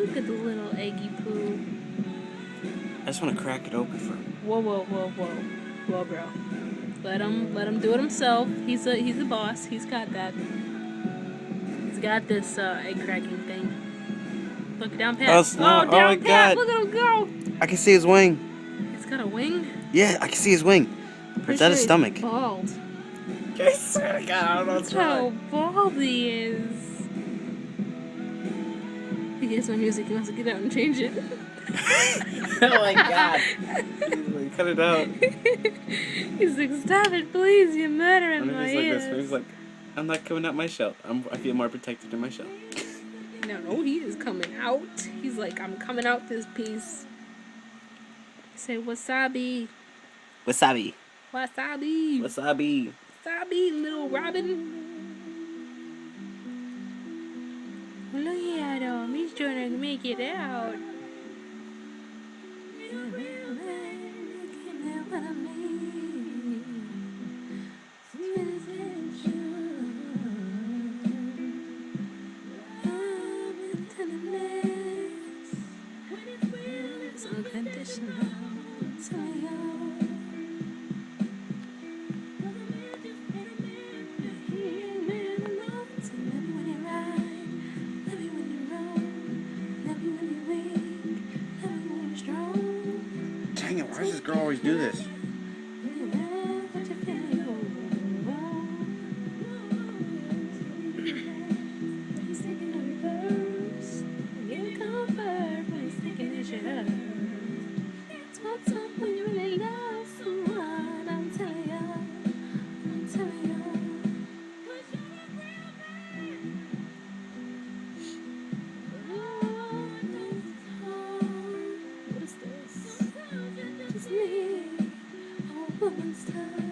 Look at the little eggy poo. I just want to crack it open for him. Whoa, bro. Let him do it himself. He's a boss. He's got that. He's got this egg cracking thing. Look down Pat. Oh, no. Down my Pat. God. Look at him go. I can see his wing. He's got a wing. Yeah, I can see his wing. Or is that his stomach? He's bald. I swear to God, I don't know what's How bald he is. He hears my music. He wants to get out and change it. Oh my God. Cut it out. He's like, stop it, please. You're murdering And my he's like ears. this. He's like, I'm not coming out my shell. I feel more protected in my shell. No, he is coming out. He's like, I'm coming out this piece. Say wasabi. Wasabi. Wasabi. Wasabi. Wasabi, little Robin. Look at him. He's trying to make it out. Unconditional. Dang it, why does this girl always do this? What is this? Just me, a woman's touch.